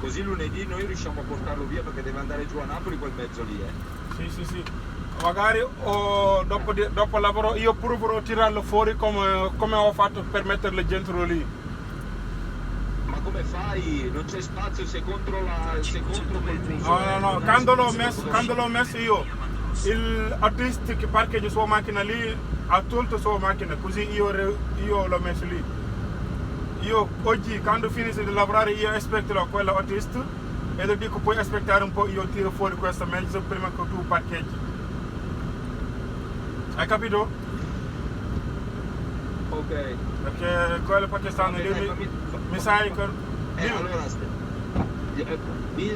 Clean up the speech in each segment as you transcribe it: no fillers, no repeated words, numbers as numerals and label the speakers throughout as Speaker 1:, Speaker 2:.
Speaker 1: così lunedì noi riusciamo a portarlo via perché deve andare giù a Napoli quel mezzo lì.
Speaker 2: Sì. Magari dopo lavoro io proverò a tirarlo fuori come ho fatto per metterlo dentro lì.
Speaker 1: Ma come fai? Non c'è spazio, sei contro col muso.
Speaker 2: No, quando l'ho messo io, l'artista che parcheggia sua macchina lì ha tolto sua macchina, così io l'ho messo lì. Io oggi quando finisco di lavorare io aspetterò quell'artista e gli dico puoi aspettare un po', io tiro fuori questo mezzo prima che tu parcheggi. Hai capito?
Speaker 1: Ok.
Speaker 2: Perché quello perché stanno lì mi sai che...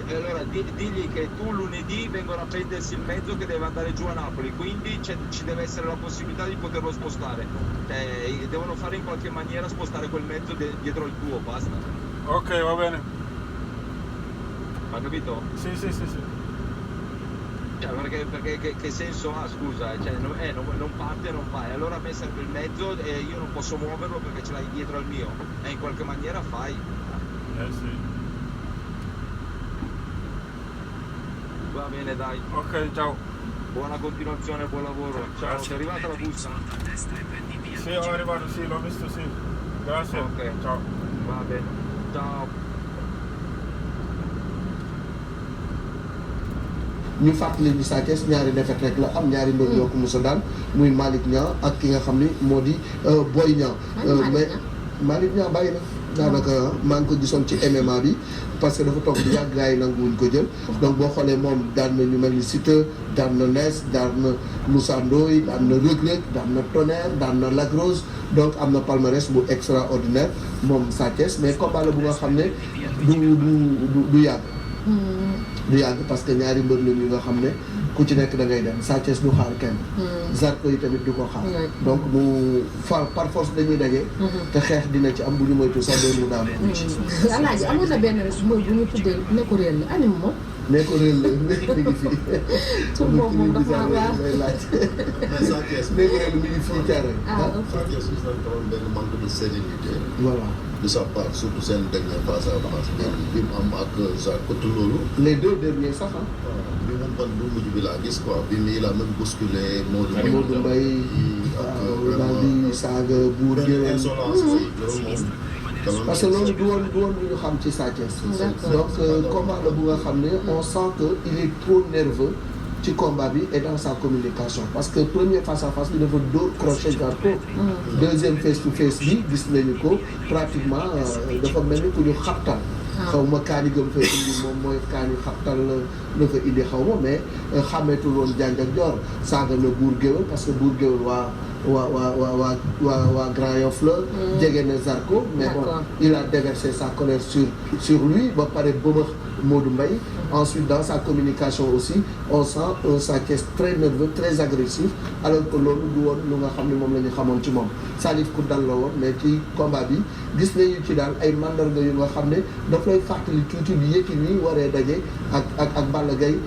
Speaker 1: Allora digli che tu lunedì vengono a prendersi il mezzo che deve andare giù a Napoli, quindi ci deve essere la possibilità di poterlo spostare. Devono fare in qualche maniera spostare quel mezzo dietro il tuo, basta.
Speaker 2: Ok, va bene.
Speaker 1: Hai capito?
Speaker 2: Sì.
Speaker 1: Perché che senso ha, scusa? Non parte e non vai. Allora a me serve il mezzo e io non posso muoverlo perché ce l'hai dietro al mio. E in qualche maniera fai.
Speaker 2: Sì.
Speaker 1: Va bene, dai.
Speaker 2: Ok, ciao.
Speaker 1: Buona continuazione, buon lavoro. Ciao, sei arrivata la busta?
Speaker 2: Sì, ho arrivato, sì, l'ho visto, sì. Grazie.
Speaker 1: Ok.
Speaker 2: Ciao.
Speaker 1: Va bene. Ciao.
Speaker 3: ñu fàttali ni Sa Thiès ñaari défaite rek la am ñaari mbër yoo ko mos a daan muy Malick Niang ak ki nga xam ni moo di Boy Niang. mais Malick Niang bàyyi na daanaka maa ngi ko gisoon ci MMA bi parce que dafa toog di yàgg gars yi nanguwuñ ko jël donc boo xoolee moom daan na ñu mel ni Siteu daan na Ness daan na Moussa Ndoye daan na Reug Reug daan na Tonnerre daan na Lac Rose donc am na palmarès bu extraordinaire moom Sa Thiès mais combat la bu nga xam ne du yàgg. du yàgg parce que ñaari mbër la ñu nga xam ne ku ci nekk da ngay dem Sa Thiès du xaar kenn. Zarko yi tamit du ko xaar. donc mu par force dañuy daje. te xeex dina ci am bu ñu moytu sax doon mu daanu.
Speaker 4: Alaaji amoon na benn mooy bu ñu tuddee ne ko réel la anim moom.
Speaker 3: ne ko réel la mi ngi fii.
Speaker 4: tur boobu moom dafa waaw
Speaker 5: mais Sa Thiès
Speaker 3: ne ko réel mi ngi fii Thiaroye.
Speaker 5: Sa Thiès gis nañ ko benn manque de sérénité.
Speaker 3: voilà.
Speaker 5: de sa part surtout seen dernier face à face bi mu am ak Zarko te loolu.
Speaker 3: les deux derniers sax ah.
Speaker 5: bi mu ban bu mujj bi laa gis quoi bi muy la même bousculé Modou
Speaker 3: Mbaye waaw daal di saaga buur géwél parce que loolu du woon lu ñu xam ci Sa Thiès. donc combat la bu nga xam ne on sent que il est trop nerveux ci combat bi et dans sa communication parce que premier face à face bi dafa dóor crochet Zarko. deuxième face to face bi gis nañu ko pratiquement dafa mel ni ku ñu xabtal. xaw ma kaani gëm fa indi moom mooy kaani xabtal la fa indi xaw ma mais xàmmeetul woon Janj ak Joor saaga na buur géwél parce que buur géwél waa Grand Yoff la jege na Zarko mais bon il a déversé sa colère sur lui ba pare bëmax Modou Mbaye ensuite dans sa communication aussi on sent un Sa Thiès très nerveux très agressif alors que loolu du woon lu nga xam ne moom la ñu xamoon ci moom Salif ku dal la woon mais ci combat bi gis nañu ci daal ay mandarga yu nga xam ne daf lay fàttali tuuti bi Yékini waree daje ak Balla Gaye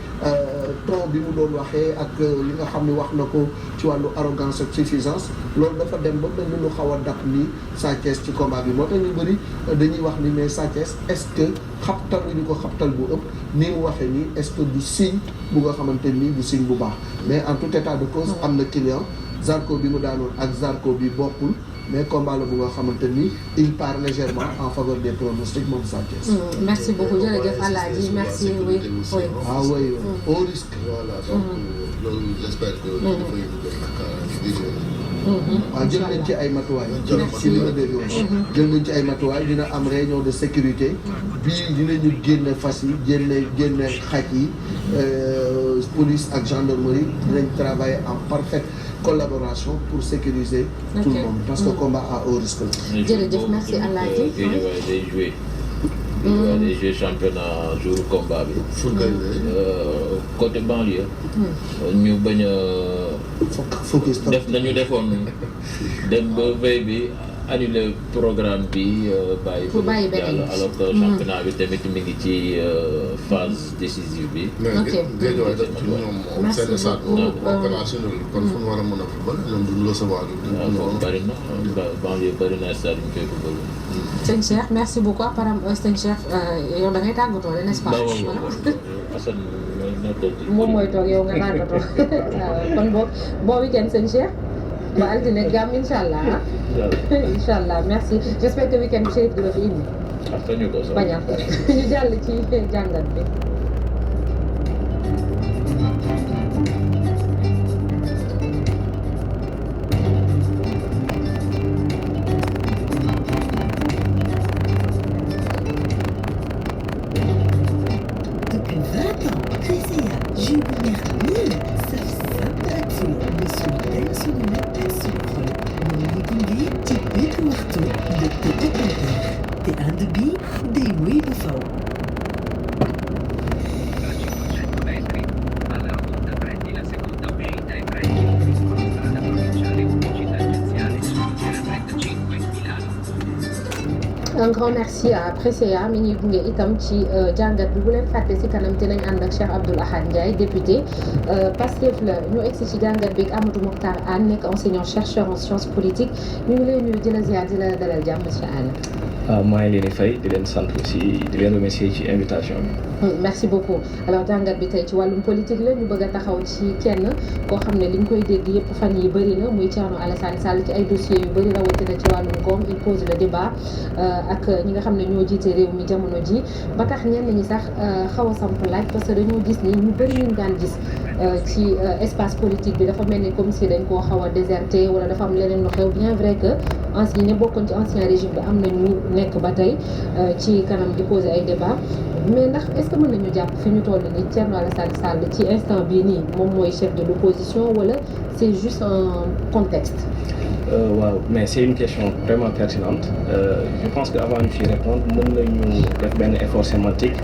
Speaker 3: ton bi mu doon waxee ak li nga xam ne wax na ko ci wàllu arrogance ak suffisance loolu dafa dem ba mel ni lu xaw a dab ni Sa Thiès ci combat bi moo tax ñu bëri dañuy wax ni mais Sa Thiès est-ce que xabtal ñu ko xabtal bu ëpp ni mu waxee nii est-ce que du signe bu nga xamante nii du signe bu baax mais en tout état de cause am na client Zarko bi mu daanoon ak Zarko bi bokkul mais combat la bu nga xamante ni il part légèrement en faveur des pronostics moom Sa Thiès.
Speaker 4: merci beaucoup jërëjëf Alaaji merci oui.
Speaker 3: ah oui au risque.
Speaker 5: voilà donc loolu j'espère que dafay
Speaker 3: waaw jël nañ ci ay matuwaay. ci li nga dégg jël nañ ci ay matuwaay dina am réunion de sécurité bii dinañu génne fas yi génne xaj yi police ak gendarmerie dinañ travailler en parfaite collaboration pour sécuriser tout le monde parce que combat à haut risque la.
Speaker 4: jërëjëf merci Alaaji.
Speaker 6: day joué championnat jour combat bi. côté banlieue. ñu bañ a.
Speaker 3: focus
Speaker 6: def nañu defoon dem ba veille bi annulé programme bi bàyyi
Speaker 4: Pour bàyyi beneen
Speaker 6: alors que championnat bi tamit mi ngi ci phase décisive bi.
Speaker 5: mais Guédiawaye daf ci ñoom seen sac opérationnel kon fu ñu war a mën a football ñoom duñu recevoir
Speaker 6: waaw bëri na banlieue bëri na stade ñu koy football.
Speaker 4: sëñ Cheikh merci beaucoup apparemment sëñ Cheikh yow da ngay tàggatoo de n'est-ce pas.
Speaker 6: Assane
Speaker 4: moom mooy toog yow nga tàggatoo kon bon week-end sëñ Cheikh ba altine gàmm incha allah incha allah merci j'espère que week-end bi Chérif di la fi indi. bañal ñu jàll ci jàngat bi.
Speaker 7: Depuis 20 ans, Crésia, Jubilaire Mille, saf sympathie, monsieur benn suñu nag ak suñu xol moo ñu gunge ci bépp waxtu de côté te ànd bi day wéy ba faw.
Speaker 4: Un grand merci à Presseya mi ñuy gunge itam ci jàngat bi bu leen fàtte si kanam dinañ ànd ak Cheikh Abdoul Ahad Ndiaye député Pastef la ñu egsi ci jàngat bi ak Amadou Mokhtar Anne nekk enseignant chercheur en sciences politiques ñu ngi lay nuyu di la ziar di la dalal jàmm monsieur Anne.
Speaker 8: maa ngi leen di fay di leen sant aussi di leen remercier ci invitation bi.
Speaker 4: merci beaucoup alors jàngat bi tey ci wàllum politique la ñu bëgg a taxaw ci kenn koo xam ne li ñu koy dégg yëpp fan yi bëri na muy Thierno Alassane Sall ci ay dossiers yu bëri rawatina ci wàllum koom il pose le débat ak ñi nga xam ne ñoo jiite réew mi jamono ji ba tax ñenn ñi sax xaw a samp laaj parce que dañoo gis ni ñu bëri ñu daan gis ci espace politique bi dafa mel ni comme si dañ koo xaw a déserté wala dafa am leneen lu xew bien vrai que ancien ñi bokkoon ci ancien régime bi am nañu nekk ba tey ci kanam di poser ay débat mais ndax est-ce que mën nañu jàpp fi ñu toll nii Thierno Alassane Sall ci instant bii nii moom mooy chef de l'opposition wala c'est juste un contexte.
Speaker 8: waaw mais c'est une question vraiment pertinente je pense que avant ñu ciy répondre mën nañu def benn effort sémantique.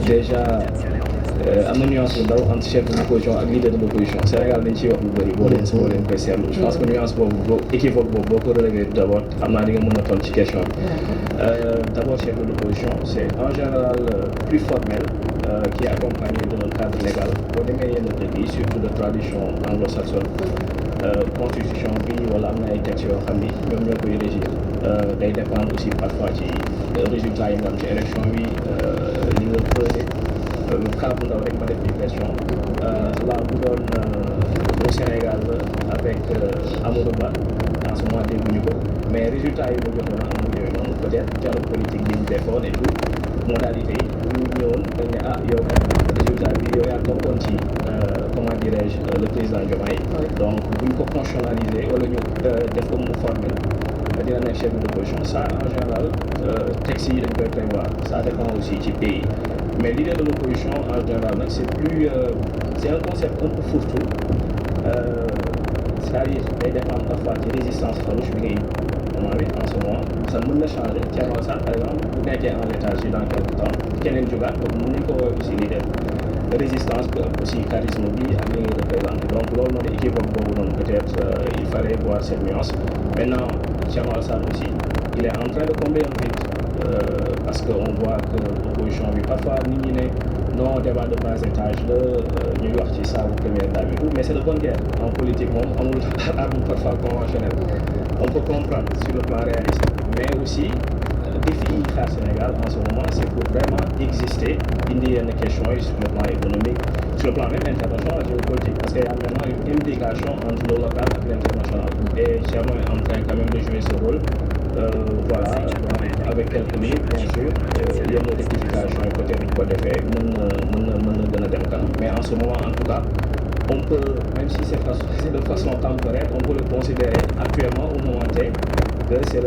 Speaker 8: déjà am na nuance bu ndaw entre chef de l'opposition ak leader de l'opposition Sénégal dañ ciy wax lu bëri boo leen koy seetlu je pense que nuance boobu équivoque boobu boo ko relever d'abord xam naa di nga mën a toll ci question bi d'abord chef de l'opposition c'est en général plus formel qui est accompagné d'un cadre légal boo demee yenn dëkk yi surtout de tradition anglo-saxonne constitution bi wala am na ay textes yoo xam ni ñoom ñoo koy régir day dépendre aussi parfois ci résultats yi nga am ci élection bi li nga posé cas bu ndaw rek ma def digression là bu doon au Sénégal avec Amadou Ba en ce moment dégguñu ko mais résultats yi mu joxoon amul yooyu noonu peut-être dialogue politique bi ñu defoon et tout modalité yi bu ñu ñëwoon dañ ne ah yow kat résultat bi yow yaa toppoon ci comment dirais-je le président Diomaye donc bu ñu ko constitutionnaliser wala ñu def ko mu formel dina nekk chef de l'opposition ça en général texte yi dañ koy prévoir ça dépend aussi ci pays mais l'idée de l'opposition en général nag c'est plus c'est un concept un peu fourre-tout c'est-à-dire day dépendre parfois ci résistance farouche bi ngay moment bi en ce moment ça mën na changer Thierno Alassane par exemple bu nekkee en léthargie dans quelque temps keneen jógaat donc mën nañu ko woowee aussi leader résistance bi ak aussi charisme bi ak li ngay représenté donc loolu noonu équivoque boobu noonu peut-être il fallait voir cette nuance maintenant Thierno Alassane aussi il est en train de combler un vide parce que on voit que l'opposition bi parfois nit ñi ne non débat de bas étage la ñuy wax ci saabu première dame bi mais c'est de bonne guerre en politique moom amul arme parfois conventionnelle on peut comprendre sur le plan réaliste mais aussi défi yi xaar Sénégal en ce moment c'est pour vraiment exister indi yenn questions yi sur le plan économique sur le plan même international et géopolitique parce qu'il y a maintenant une imbrication entre le local et l'international et Thierno est en train quand même de jouer ce rôle voilà avec quelques limites bien sûr yenn rectification yi peut-être bu ko defee mën na gën a dem kanam mais en ce moment en tout cas on peut même si c'est de façon temporaire on peut le considérer actuellement au moment T que c'est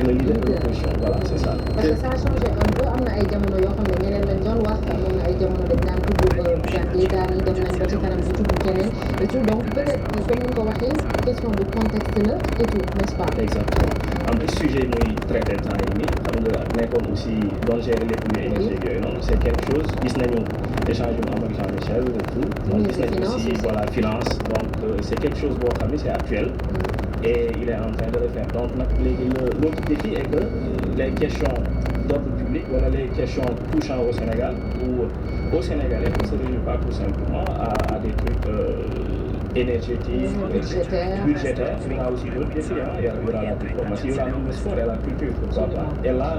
Speaker 8: le leader de l'opposition voilà c'est ça.
Speaker 4: parce que ça a changé un peu am na ay jamono yoo xam ne ñeneen lañ doon wax amoon na ay jamono dañ daan tudd candidat yi dem nañ ba ci kanam di tudd keneen et tout donc peut-être comme ni nga ko waxee question de contexte la et tout n'est-ce pas.
Speaker 8: exactement en plus sujet muy traité temps yi nii xam nga nekkoon aussi doon gérer les prix énergétiques yooyu noonu c'est quelque chose gis nañu échange yu mu am ak Jean-Michel et tout donc gis nañu aussi voilà finance donc c'est quelque chose boo xam ne c'est actuel et il est en train de le faire. Donc l'autre défi est que les questions d'ordre public, voilà, les questions touchant au Sénégal ou aux Sénégalais ne se résument pas tout simplement à des trucs énergétiques, budgétaires. Il y aura aussi d'autres défis, il y aura la diplomatie, il y aura même le sport et la culture, pourquoi pas. Et là,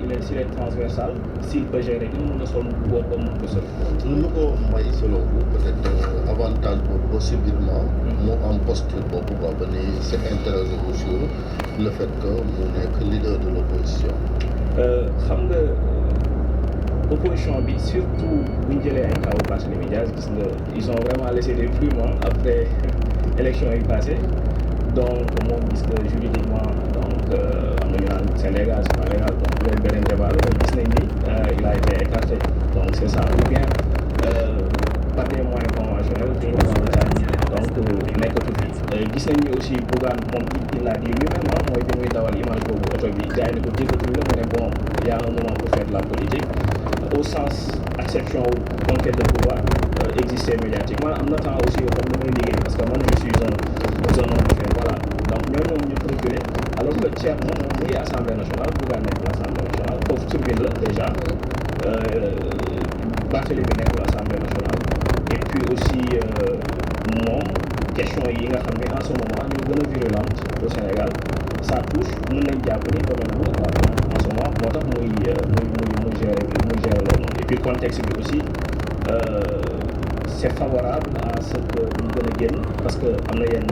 Speaker 8: il est transversal, s'il peut gérer une seule voie comme tout seul.
Speaker 5: Nous avons, selon vous, peut-être avantage aussi sûrement, nous en posture pour pouvoir venir s'interroger sur le fait que nous n'est que leader de l'opposition.
Speaker 8: Xam nga opposition bi surtout bu ñu jëlee ay cas au Barthélémy Dias gis nga ils ont vraiment laissé des plumes après élection yi passé donc moom gis nga juridiquement donc am na ñu naan c'est légal c'est pas légal donc loolu beneen débat la gis nañ ni il a été écarté donc c'est ça ou bien par des moyens conventionnels donc nekkatu fi gis nañ ni aussi Bougane moom il l'a dit lui-même mooy bi muy dawal image boobu oto bi gars yi ne ko déggatuñu la mu ne bon il y a un moment pour faire de la politique au sens acception ou conquête de pouvoir exister médiatiquement am na temps aussi yoo xam ne damay liggéey parce que man je suis un homme de fait voilà donc ñooñu ñu reculer alors que Thierno moom muy assemblée nationale Bougane nekk l'assemblée nationale foofu turbine la déjà Barthélémy nekk l'assemblée nationale et puis aussi moom question yi nga xam ne en ce moment ñoo gën a virulente au Sénégal ça touche mën nañ jàpp ni domaine bu en ce moment moo tax muy gérer loolu et puis contexte bi aussi c'est favorable à ce que ñu gën a génn parce que am na yenn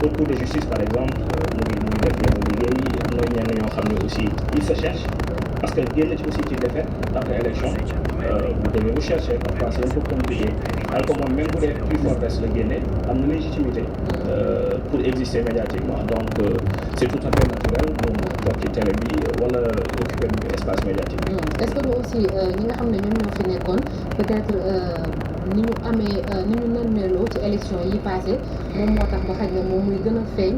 Speaker 8: haute cour de justice par exemple mu ngi def yenn liggéey am na ñenn ñoo xam ne aussi il se cherche parce que génn ci aussi ci défaite après élection vous devez vous chercher parfois c'est un peu compliqué alors que moom même bu dee plus fortress la génne am na légitimité pour exister médiatiquement donc c'est tout à fait naturel moom toog ci télé bi wala occuper espace médiatique.
Speaker 4: Est-ce que aussi ñi nga xam ne ñoom ñoo fi nekkoon peut-être ni ñu amee ni ñu nërmeeloo ci élection yi passé moom moo tax ba xaj na moom muy gën a feeñ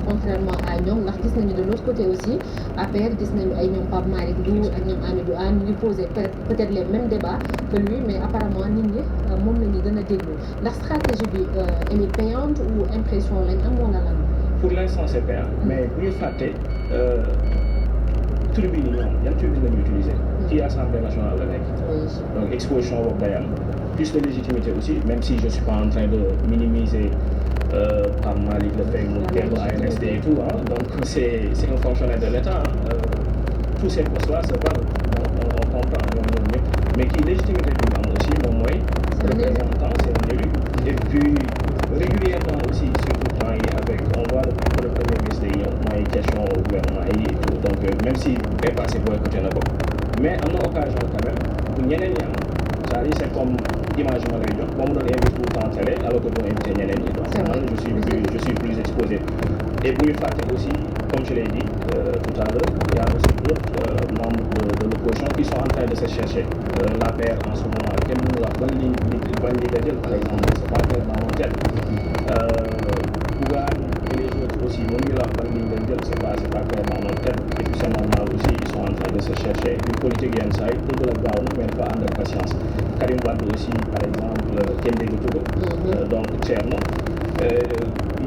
Speaker 4: contrairement à ñoom ndax gis nañu de l'autre côté aussi APR gis nañu ay ñoom Pape Malick Ndour ak ñoom Amidou Anne ñu ngi poser peut-être les mêmes débats que lui mais apparemment nit ñi moom la ñu gën a déglu ndax stratégie bi elle est payante ou impression lañ am wala lan.
Speaker 8: Pour l'instant c'est payant mais bu ñu fàtte tribune yi ñoom yan tribune la ñu utiliser ci assemblée nationale la nekk donc exposition boobu day am plus de légitimité aussi même si je suis pas en train de minimiser Pape Malick le fait mu teelu ANSD et tout donc c'est un fonctionnaire de l'État tous ces postes-là se valent on comprend ñoom ñëpp mais kii légitimité bi mu am aussi moom mooy représentant c'est un élu et puis régulièrement aussi surtout temps yi avec on voit le premier ministre yi ñëw mooy question au gouvernement yi et tout donc même si est passé boycotté na ko mais am na occasion quand même bu ñeneen ñi am c'est-à-dire c'est comme image ma lay jox moom doon invité tout le temps télé alors que doon invité ñeneen ñi donc man je suis plus exposé et bu ñu fàtte aussi comme je l'ai dit tout à l'heure il y a aussi d'autres membres de l'opposition qui sont en train de se chercher l'APR en ce moment kenn mënu wax ban ligne nga jël par exemple c'est pas clairement en tête Bougane et les autres aussi mënuñu la wax ban ligne nga jël c'est pas clairement en tête et puis c'est normal aussi ils sont en train de se chercher et puis politique yenn saa yi dëgg la gaaw na mais dafa ànd ak patience Karim Wade aussi par exemple kenn déggatu ko donc Thierno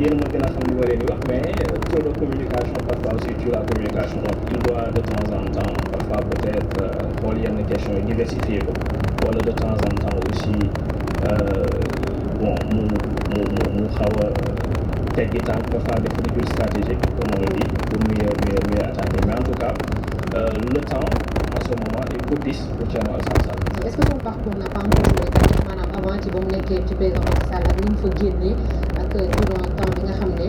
Speaker 8: yéen ma gën a xam li ma leen di wax mais trop de communication parfois aussi tue la communication donc il doit de temps en temps parfois peut-être xool yenn questions yi diversifier ko wala de temps en temps aussi bon mu xaw a teggi tànk parfois def recul stratégique comme on le dit pour mieux attaquer mais en tout cas le temps en ce moment est propice pour Thierno Alassane Sall.
Speaker 4: Est-ce que son parcours n'a pas encore joué maanaam avant ci ba mu nekkee ci président Macky Sall ak ni mu fa génnee ak durant temps bi nga xam ne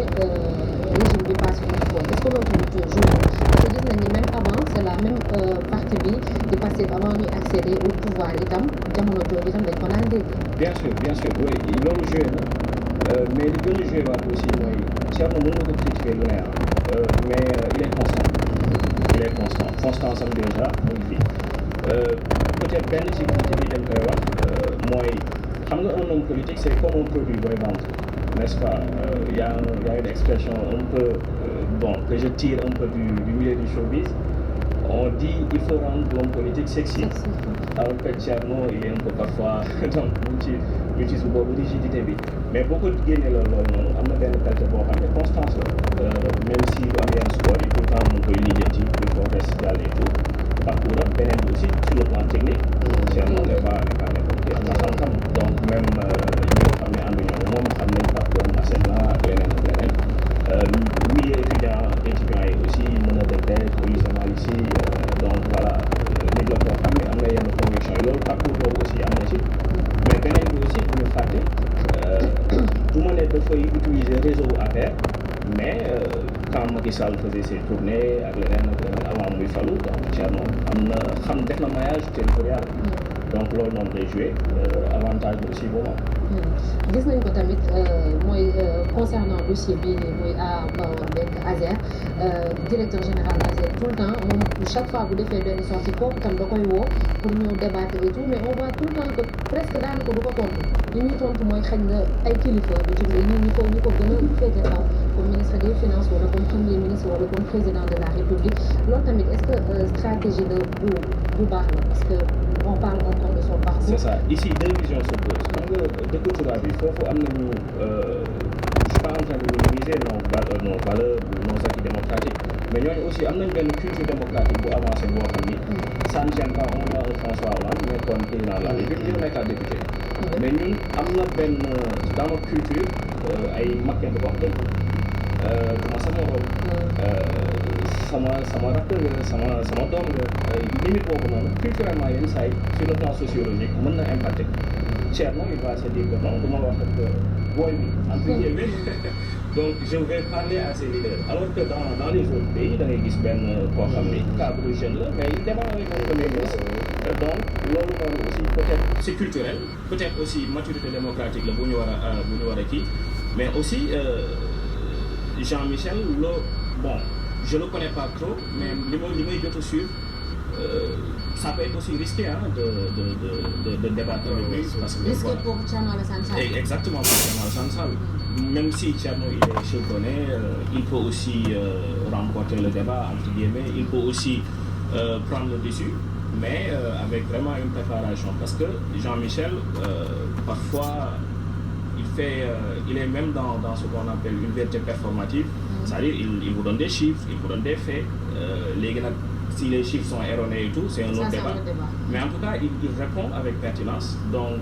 Speaker 4: régime bi passé fu mu foofu est-ce que loolu tamit joué parce que gis nañ ni même avant c'est la même partie bi di passé avant ñuy accéder au pouvoir itam jamono jooju itam dañ ko naan dégg.
Speaker 8: bien sûr oui loolu joué na mais li gën a joué waat aussi mooy Thierno mën na ko critiquer lu ne mais il est constant constance am déjà mu ngi fi peut-être benn ci critique yi dañ koy wax mooy xam nga un homme politique c'est comme un produit booy vendre n'est-ce pas il y a une expression un peu bon que je tire un peu du milieu du showbiz on dit il faut rendre l'homme politique sexy. Alors que Thierno il est un peu parfois donc mu ci su boobu rigidité bi mais boo ko génnee loolu noonu am na benn qualité boo xam ne constance la même si lu am yenn sport yi tout le temps mu ngi koy lijjanti il faut reste jàll et tout parcours am beneen bi aussi sur le plan technique Thierno n'est pas n'importe qui am na xam-xam donc même ñi nga xam ne ànduñu moom xam nañ parcours am ascendant ak leneen ak leneen milieu étudiant yi aussi mën a def des positionnement ici donc voilà nit la koo xam ne am na yenn conviction yi loolu parcours boobu aussi am na ci mais beneen bi aussi bu ñu fàtte du ma ne dafay utiliser réseau APR mais quand Macky Sall faisait ses tournées ak leneen avant muy falu donc Thierno am na def na maillage territorial donc loolu noonu day joué avantage bi aussi boobu
Speaker 4: gis nañ ko tamit mooy concernant dossier bii nii muy à Bawol beeg Azer directeur général Azer tout le temps moom chaque fois bu defee benn sortie kooku tam da koy woo pour ñu débattre et tout mais on voit tout le temps que presque daanaka du ko tontu li ñuy tontu mooy xañ na ay kilifa bu ci ñi ko gën a féete kaw comme ministre des finances wala comme premier ministre wala comme président de la république loolu tamit est-ce que stratégie la bu baax la parce que on parle encore de son parcours.
Speaker 8: C'est ça ici deux visions s'opposent xam nga dëkk tubaab bi foofu am nañu je suis pas en train de minimiser nos valeurs nos acquis démocratiques mais ñooñu aussi am nañ benn culture démocratique bu avancé boo xam ni ça ne gêne pas on a un François Hollande nekkoon président de la République ñu nekkaat député mais ñun am na benn dans notre culture ay mag kenn du ko wax dëgg dama sama rob sama rakk nga sama doom nga limite boobu noonu culturellement yenn saa yi sur le plan sociologique mën na impacter Thierno il va se dire que non du ma wax ak booy bi entre guillemets donc je vais parler à ces leaders alors que dans les autres pays da ngay gis benn koo xam ni cadre jeune la mais il débat avec un premier ministre donc loolu noonu aussi peut-être c'est culturel peut-être aussi maturité démocratique la bu ñu war a kii mais aussi Jean-Michel bon je le connais pas trop mais li may jot a suivre ça peut être aussi risqué de débattre avec lui parce que
Speaker 4: risqué pour Thierno Alassane Sall.
Speaker 8: Exactement pour Thierno Alassane Sall. Même si Thierno il est chevronné il peut aussi remporter le débat entre guillemets il peut aussi prendre le dessus mais avec vraiment une préparation parce que Jean-Michel parfois il est même dans ce qu'on appelle une vérité performative c'est-à-dire il vous donne des chiffres il vous donne des faits léegi nag si les chiffres sont erronés et tout c'est un autre débat mais en tout cas il répond avec pertinence donc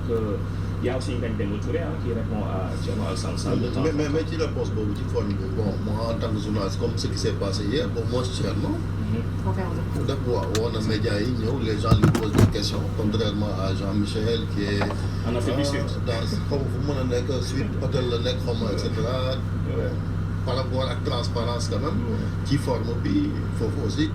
Speaker 8: il y a aussi Ngagne Demba Touré qui répond à Thierno Alassane Sall de temps
Speaker 5: mais ci réponse boobu ci forme bi bon moi en tant que journaliste comme ce qui s'est passé hier bon moi Thierno def woo na médias yi ñëw les gens lui posent des questions contrairement à Jean-Michel qui est
Speaker 8: en Afrique du Sud
Speaker 5: dans comme fu mën a nekk suite hôtel la nekk xaw ma et cetera par rapport ak transparence quand même ci forme bi foofu aussi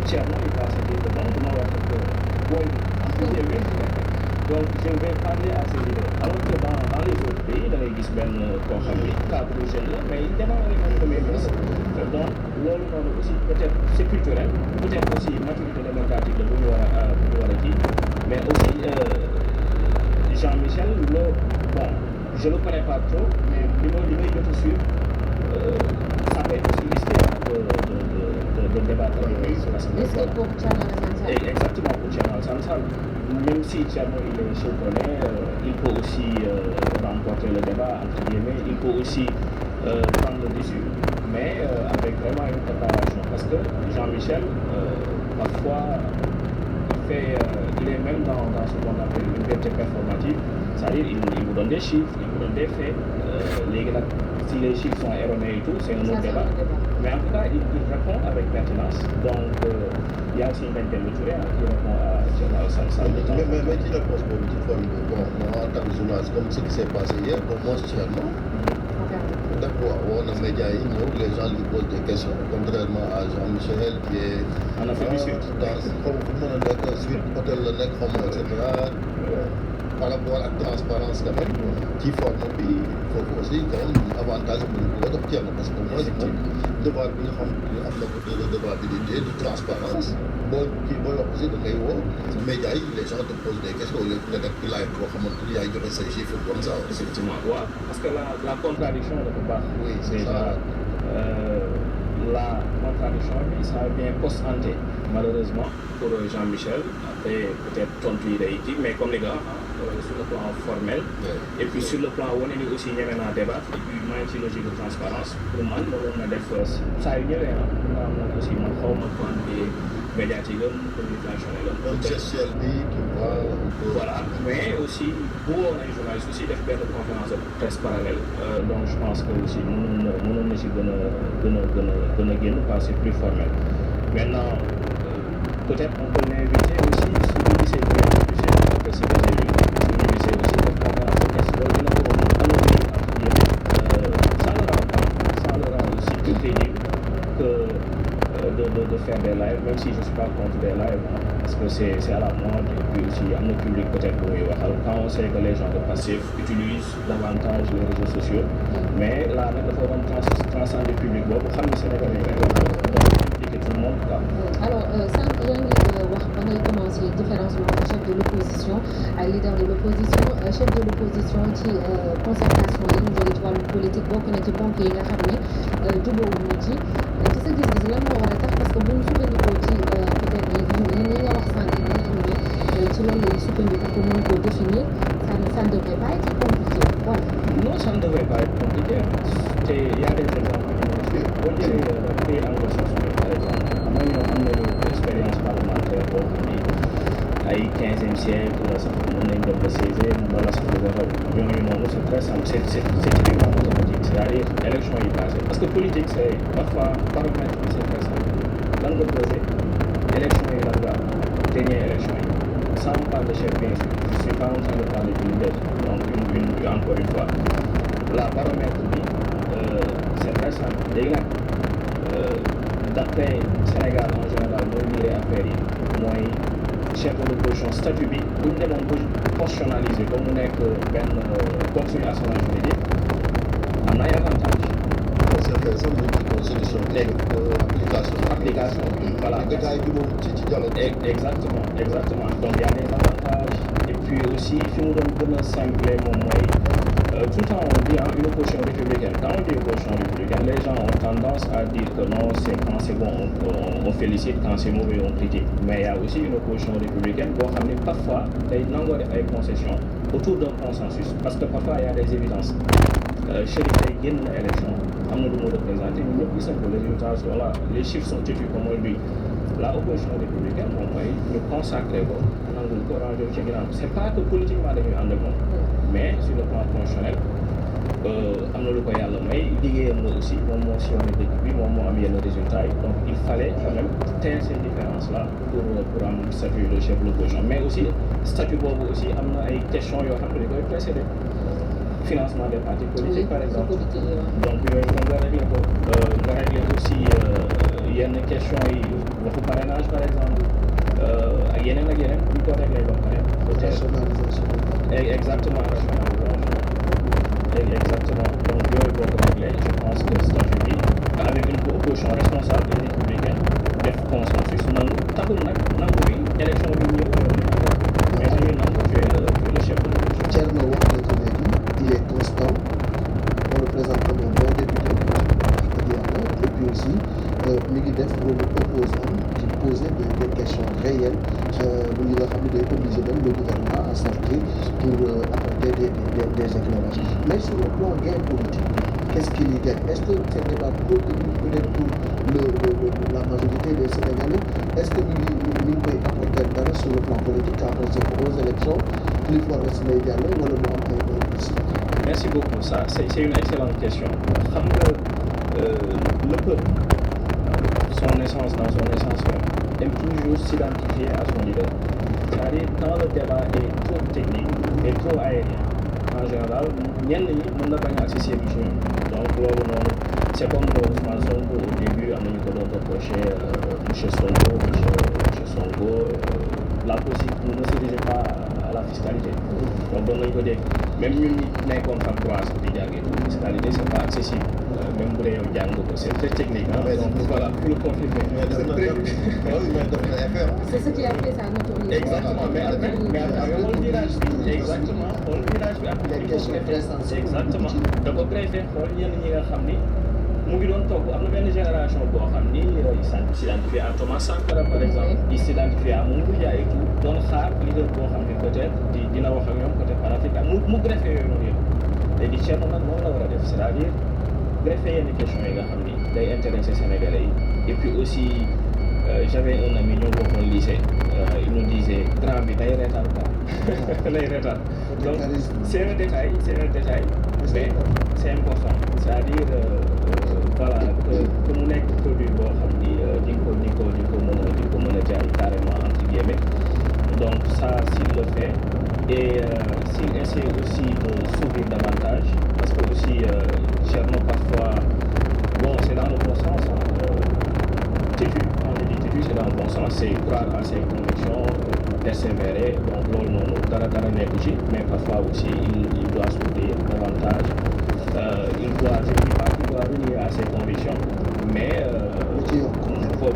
Speaker 8: Thierno il va se dire que bon duma wax ak booy bi donc je vais parler à ces leaders alors que dans les autres pays da ngay gis benn koo xam ni cadre jeune la mais il démarre avec un premier ministre donc loolu noonu aussi peut-être c'est culturel peut-être aussi maturité démocratique la bu ñu war a kii mais aussi Jean-Michel bon je le connais pas trop mais li may jot a suivre ça va être aussi risqué de débattre avec lui parce que
Speaker 4: risqué pour Thierno Alassane Sall.
Speaker 8: Exactement pour Thierno Alassane Sall. Même si Thierno il est chevronné, il peut aussi remporter le débat entre guillemets, il peut aussi prendre le dessus, mais avec vraiment une préparation parce que Jean-Michel parfois il est même dans ce qu'on appelle une vérité performative, c'est-à-dire il vous donne des chiffres, il vous donne des faits, si les chiffres sont erronés et tout, c'est un autre débat. Mais en tout cas, il répond avec pertinence. Donc, il y a aussi une Touré qui répond à Thierno Alassane Sall.
Speaker 5: Mais qui réponse pour une fois, bon, moi en tant que journaliste, comme ce qui s'est passé hier, pour moi, Thierno, d'accord, on a médias, les gens lui posent des questions, contrairement à Jean-Michel qui est
Speaker 8: en Afrique du Sud.
Speaker 5: Comme vous le dites, suite hôtel le nec, etc. Par rapport à la transparence quand même, qui forme le pays, il faut aussi quand même avantage pour nous Thierno, parce que moi, je débat bi nga xam ne am na côté de débatabilité, de transparence, boo wax aussi da ngay woo médias yi les gens te posent des questions au lieu que nga def ci live boo xamante ni yaay joxe say chiffres comme ça.
Speaker 8: Effectivement, waaw parce que la contradiction dafa baax.
Speaker 5: Oui, c'est
Speaker 8: déjà la contradiction bi ça vient post-ante malheureusement pour Jean-Michel après peut-être tontu yi day kii mais comme les gars sur le plan formel et puis sur le plan wane ni aussi ñeme naa débat et puis maa ngi ci logique de transparence pour man waroon na def saa yu ñëwee na am na aussi man xaw ma point médiatique am communicationnel am.
Speaker 5: donc gestuelle bi tu vois.
Speaker 8: Voilà mais aussi bu woon ay journalistes aussi def benn conférence de presse parallèle donc je pense que aussi mënoon na ci gën a génn parce que c'est plus formel maintenant peut-être on peut l'inviter aussi su ñu gisee que c'est des élus su ñu gisee aussi def conférence de presse loolu dina ko anonymiser ça le rend aussi plus crédible que de faire des lives, même si je ne suis pas contre des lives, parce que c'est à la mode et puis aussi à notre public peut-être pour quand on sait que les gens de Pastef utilisent davantage les réseaux sociaux, mais là, il faut transcender le public pour xam ne Sénégalais impliquer tout le monde.
Speaker 4: Alors, sànq yaa ngi wax ba ngay commencé différencement entre chef de l'opposition ak leader de l'opposition chef de l'opposition ci concertation yi ñu jóge ci wàllu politique bokk na ci ponk yi nga xam ne jubóowuñu ci sa gis-gis lan moo war a tax parce que bu ñu sukkandikoo ci peut-être yi nga wax sànq yi nga xam ne ci loolu la ñu sukkandiku pour mën koo définir ça ne devrait pas être compliqué voilà.
Speaker 8: Non, ça ne devrait pas être compliqué. Il y a des exemples. Boo jëlee pays anglo-saxon par exemple am nañu expérience parlementaire boo xam ni ay 15e siècle la sax mën nañ dem ba 16e wala sax lu ko raw ñooñu noonu c'est très simple c'est typiquement automatique c'est-à-dire élection yi passé parce que politique c'est parfois paramètre bi c'est très simple lan nga posé élection yi lan nga am dernière élection yi sans parler de chef bien sûr je suis pas en train de parler du leader donc encore une fois la paramètre bi c'est très simple léegi nag d'après Sénégal en général mooy lire affaire yi mooy chef de l'opposition statut bi bu ñu demoon ba constitutionnaliser ba mu nekk benn comme suñu assurance juridique am na ay avantages.
Speaker 5: c'est ça mu constitution application
Speaker 8: voilà
Speaker 5: détail bi moom ci dialogue
Speaker 8: exactement donc il y a des avantages et puis aussi fi mu doon gën a simple moom mooy tout le temps on dit une opposition républicaine. Quand on dit opposition républicaine, les gens ont tendance à dire que non, c'est quand c'est bon, on félicite, quand c'est mauvais, on critique. Mais il y a aussi une opposition républicaine qui a parfois des concessions autour d'un consensus. Parce que parfois, il y a des évidences. Chérif a gagné l'élection, on a le représenté, mais plus simple, les résultats sont là. Les chiffres sont têtus comme on dit. La opposition républicaine, on va nous consacrer c'est pas que politiquement dañuy ànd ak moom mais sur le plan constitutionnel am na lu ko yàlla may liggéeyam na aussi moom moo sillonné dëkk bi moom moo am yenn résultats yi donc il fallait quand même teer ces différences là pour am statut de chef de l'opposition mais aussi statut boobu aussi am na ay questions yoo xam ne dañ koy précédé financement des partis politiques par exemple donc yooyu nga réglé ko nga réglé aussi yenn question yi waxu parrainage par exemple ak yeneen bu ñu ko réglé ba pare. Exactement exactement donc yooyu boo ko réglé je pense que statut bi avec une opposition responsable et républicaine def consensus nangu taxul nag nangu bi élection bi ñëw mais dañuy nangu tu es le chef de l'opposition.
Speaker 3: Thierno wax na ko léegi il est constant on le présente comme un bon député et puis aussi mi ngi def rôle opposant qui posait des questions réelles yi nga xam ne day obligé même le gouvernement à sortir pour apporter des éclairages mais sur le plan gain politique qu'est-ce qu'il y gagne est-ce que ce débat continue peut-être pour la majorité des Sénégalais est-ce que mi ngi koy apporter dara sur le plan politique quand on se pose aux élections plus fort reste lay jàll wala mu am ay plus.
Speaker 8: Merci beaucoup ça c'est une excellente question xam nga le peuple son essence dans son essence aime toujours s'identifier à son leader. C'est-à-dire quand le débat est trop technique et trop aérien en général ñenn ñi mën na bañ a accessible ci ñoom donc loolu noonu c'est comme Ousmane Sonko au début am nañu ko doon reprocher monsieur Sonko la politique ne se dirige pas à la fiscalité donc doon nañu ko dégg même ñun ñi nekkoon fan croise di jàngee fiscalité c'est pas accessible même bu dee yow jàng ko c'est très technique donc voilà pour le confirmer.
Speaker 4: C'est ce qui a fait sa notoriété.
Speaker 8: Exactement mais xool virage bi exactement xool virage bi après exactement da ko préfet xool ñenn ñi nga xam ni mu ngi doon togg am na benn génération boo xam ni il s'identifie à Thomas Sankara par exemple il s'identifie à Mamadou Dia et tout doon xaar leader boo xam ni peut-être dina wax ak ñoom côté panafricain mu greffé yooyu noonu yëpp léegi Thierno nag moom la war a def c'est-à-dire greffé yenn questions yi nga xam ni day intéresser Sénégalais yi et puis aussi j'avais un ami ñoo bokkoon lycée il nous disait grand bi day reetaan quoi day reetaan donc c'est un détail mais c'est important c'est-à-dire voilà que mu nekk produit boo xam ni di ko mën a jaay carrément entre guillemets donc ça s'il le fait et s'il essaie aussi de s'ouvrir davantage parce que aussi Thierno parfois bon c'est dans le bon sens têtu quand je dis têtu c'est dans le bon sens c'est croire à ses convictions persévérer donc loolu noonu dara nekku ci mais parfois aussi il doit s'ouvrir davantage il doit je ne dis pas qu'il doit renier à ses convictions mais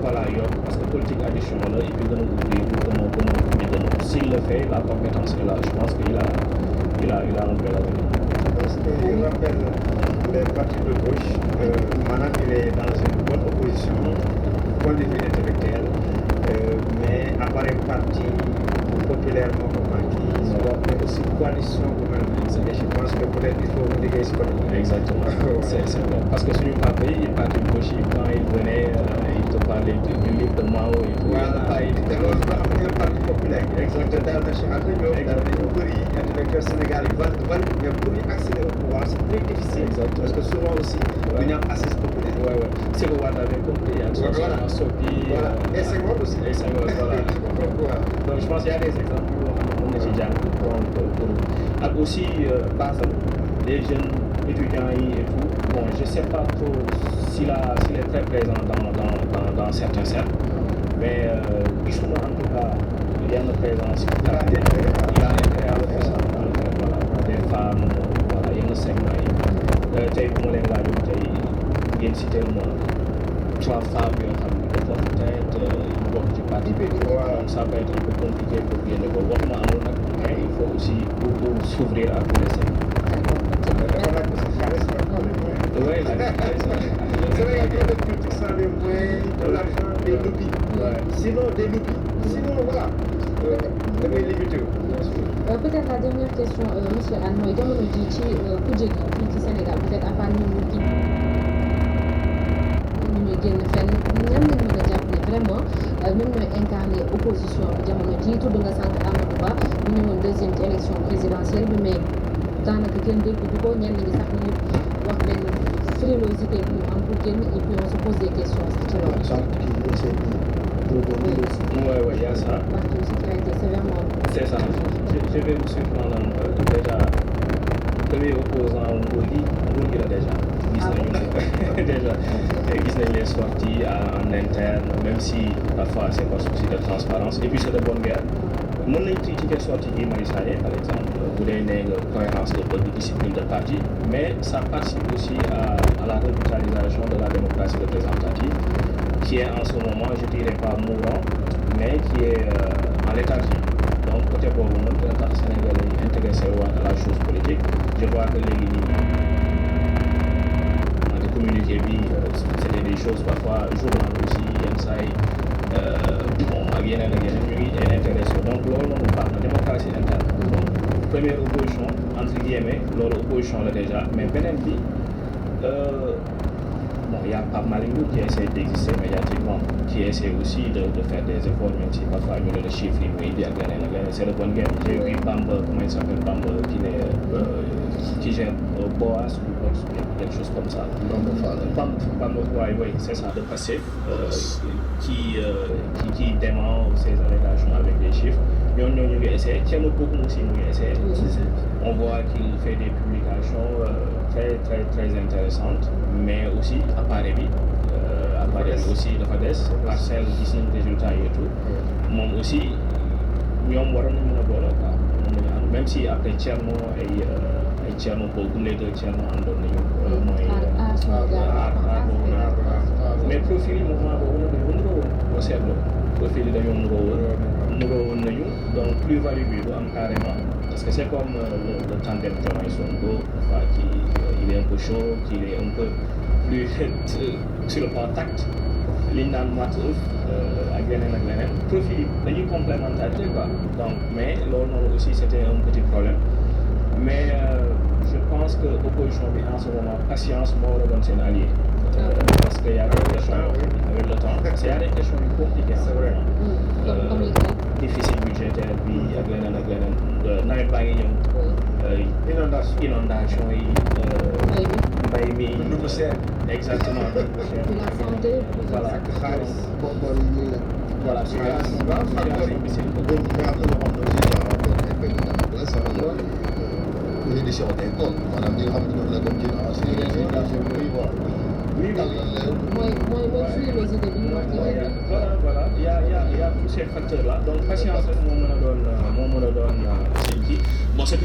Speaker 8: voilà yokk parce que politique addition la et puis gën a ouvrir gën a s'il le fait la compétence est là je pense qu'il a un bel avenir.
Speaker 9: Parce qu'il rappelle les partis de gauche maanaam il est dans une bonne opposition point de vue intellectuel mais appareil parti populairement convaincu mais aussi coalition bu mel et je pense que peut-être il faut mu liggéey si côté
Speaker 8: exactement c'est vrai parce que suñu papa yi parti gauche yi quand il venait il te parlait du livre de Mao et tout
Speaker 9: voilà te loolu ba am na parti populaire exactement daal na si ànd ñoom daal dañu bëri intellectuel Sénégal yi ban mais pour ñu accéder au pouvoir c'est très difficile exactement parce que souvent aussi du ñu am assise populaire
Speaker 8: c'est que Wade avait compris
Speaker 9: voilà et Senghor aussi
Speaker 8: voilà donc je pense qu'il y a des exemples yoo xam ne mën na ci jàng donc ak aussi basam les jeunes étudiants yi et tout bon je sais pas trop s'il est très présent dans certains cercles mais gisuma en tout cas yenn présence il a intérêt à le faire voilà des femmes voilà yenn segments yi tey bu ma leen laajoon tey ngeen citer ma 3 femmes yoo xam ne dafa peut-être bokk ci parti bi donc ça peut être un peu compliqué pour génne ko wax ma amul nag mais il faut aussi beaucoup s'ouvrir à tous les segments. Oui,
Speaker 9: c'est vrai qu'il y a des politiques sans les moyens, de l'argent, des lobbies. Sinon, voilà, da ngay limité wu.
Speaker 4: Peut-être la dernière question monsieur Anne mooy jamono ji ci kuje gi fii ci Sénégal peut-être à part ñun ñuy génn fenn ñan lañ mën a jàpp ne vraiment ñoom ñooy incarner opposition bi jamono ji tudd nga sànq Amadou Ba ñu ñëwoon deuxième ci élection présidentielle bi mais daanaka kenn dégg du ko ñenn ñi sax ñu wax benn frilosité bu ñu am pour génn et puis on se pose des questions sax ci loolu.
Speaker 8: Ouais, il y a ça.
Speaker 4: Parti aussi qui a été sévèrement.
Speaker 8: C'est ça. Je vais vous surprendre déjà premier opposant nguur gi la déjà gis nañu déjà gis nañ les sorties en interne même si parfois c'est par souci de transparence et puis c'est de bonne guerre mën nañ critiquer sortie Guy Marius Sagna par exemple bu dee nee nga cohérence de bëgg discipline de parti mais ça participe aussi à la revitalisation de la démocratie représentative qui est en ce moment je dirais pas mourant mais qui est en léthargie donc côté boobu noonu dina tax Sénégalais yi intéressé waat à la chose politique je vois que léegi nii di communiqué bi c'était des choses parfois journal aussi yenn saa yi bon ak yeneen ñu ngi intéressé donc loolu noonu baax na démocratie interne donc première opposition entre guillemets loolu opposition la déjà mais beneen bi bon il y a Pape Malick Ndour qui essaie d'exister médiatiquement qui essaie aussi de faire des efforts même si parfois ñu ne le chiffre yi muy indi ak leneen c'est de bonne guerre j'ai vu Bamba comment il s'appelle Bamba qui gère Boas ou quelque chose comme ça Bamba oui c'est ça de passé qui dément ces allégations avec des chiffres ñooñu ñu ngi essayer Thierno Bocoum aussi mu ngi essayer on voit qu'il fait des publications très intéressantes mais aussi appareil bi aussi dafa des parcelle gis nañ résultats yi et tout moom aussi ñoom waroon nañu mën a boole quoi même si après Thierno ay Thierno Bocoum les deux Thierno àndoon nañu mooy mais profil yi mouvement boobu nag dañoo nuroo woon boo seetloo profil yi dañoo nuroo woon nañu donc plus-value bi du am carrément parce que c'est comme le tandem Diomaye Sonko parfois il est un peu chaud qu'il est un peu plus sur le plan tact li ñu naan mat ak leneen profil yi dañuy complémentarité quoi donc mais loolu noonu aussi c'était un petit problème mais je pense que opposition bi en ce moment patience moo war a doon seen allié parce que y a des questions avec le temps parce que y a des questions yu compliquées c'est vrai déficit budgétaire bi ak leneen nawet baa ngi ñëw inondation yi mbay mi exactement
Speaker 4: la santé
Speaker 8: voilà
Speaker 3: xaalis bor yi ñuy lekk
Speaker 8: voilà
Speaker 5: reddition des comptes maanaam ñi nga xam ne ñoo nekkoon ci ancien régime
Speaker 4: mooy frilosité bi ñu wax
Speaker 8: voilà il y a tous ces facteurs là donc patience moo mën a doon seen kii bon